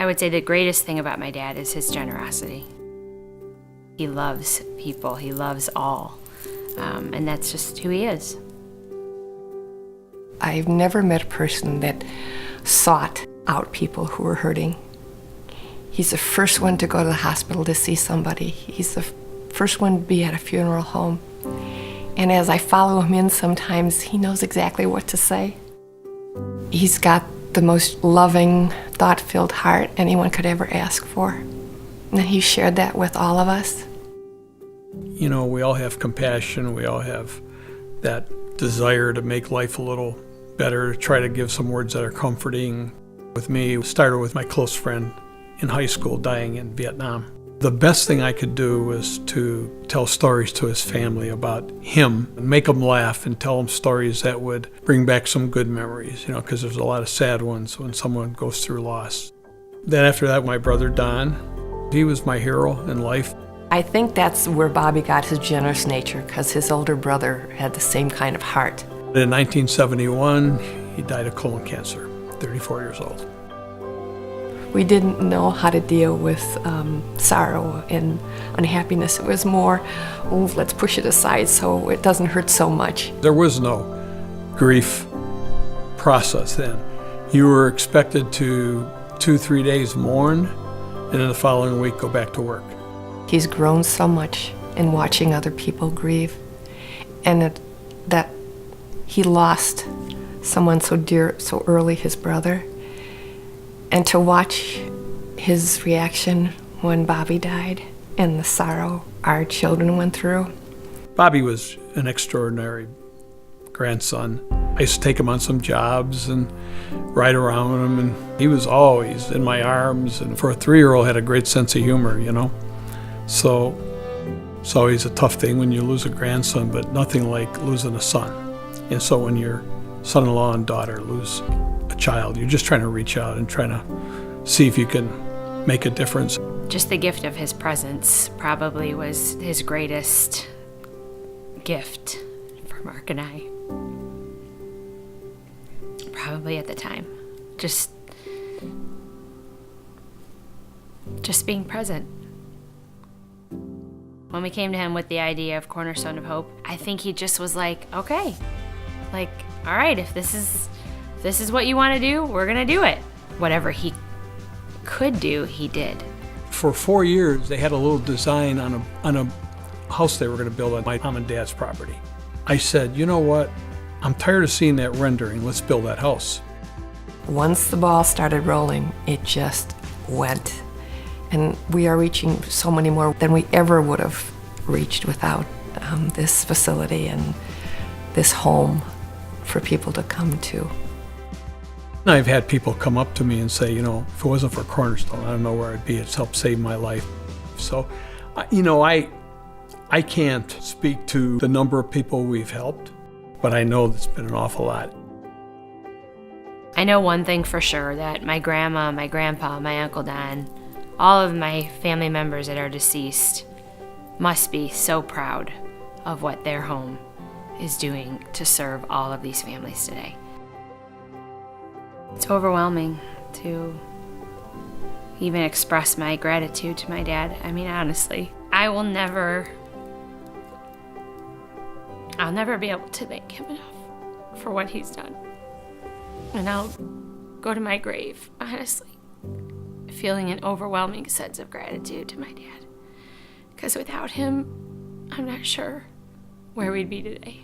I would say the greatest thing about my dad is his generosity. He loves people, he loves all, and that's just who he is. I've never met a person that sought out people who were hurting. He's the first one to go to the hospital to see somebody. He's the first one to be at a funeral home. And as I follow him in sometimes, he knows exactly what to say. He's got the most loving, thought-filled heart anyone could ever ask for. And he shared that with all of us. You know, we all have compassion. We all have that desire to make life a little better, to try to give some words that are comforting. With me, it started with my close friend in high school dying in Vietnam. The best thing I could do was to tell stories to his family about him and make them laugh and tell them stories that would bring back some good memories, you know, because there's a lot of sad ones when someone goes through loss. Then after that, my brother Don, he was my hero in life. I think that's where Bobby got his generous nature, because his older brother had the same kind of heart. In 1971, he died of colon cancer, 34 years old. We didn't know how to deal with sorrow and unhappiness. It was more, oh, let's push it aside so it doesn't hurt so much. There was no grief process then. You were expected to 2-3 days mourn, and then the following week go back to work. He's grown so much in watching other people grieve, and that he lost someone so dear so early, his brother. And to watch his reaction when Bobby died and the sorrow our children went through. Bobby was an extraordinary grandson. I used to take him on some jobs and ride around him, and he was always in my arms, and for a 3-year-old had a great sense of humor, you know. So it's always a tough thing when you lose a grandson, but nothing like losing a son. And so when your son-in-law and daughter lose a child, you're just trying to reach out and trying to see if you can make a difference. Just the gift of his presence probably was his greatest gift for Mark and I. Probably at the time. Just being present. When we came to him with the idea of Cornerstone of Hope, I think he just was like, okay, like, all right, if this is what you want to do, we're going to do it. Whatever he could do, he did. For 4 years, they had a little design on a house they were going to build on my mom and dad's property. I said, you know what? I'm tired of seeing that rendering. Let's build that house. Once the ball started rolling, it just went. And we are reaching so many more than we ever would have reached without this facility and this home for people to come to. I've had people come up to me and say, you know, if it wasn't for Cornerstone, I don't know where I'd be. It's helped save my life. So, you know, I can't speak to the number of people we've helped, but I know it's been an awful lot. I know one thing for sure, that my grandma, my grandpa, my Uncle Don, all of my family members that are deceased must be so proud of what their home is doing to serve all of these families today. It's overwhelming to even express my gratitude to my dad. I mean, honestly, I'll never be able to thank him enough for what he's done. And I'll go to my grave, honestly, feeling an overwhelming sense of gratitude to my dad. Because without him, I'm not sure where we'd be today.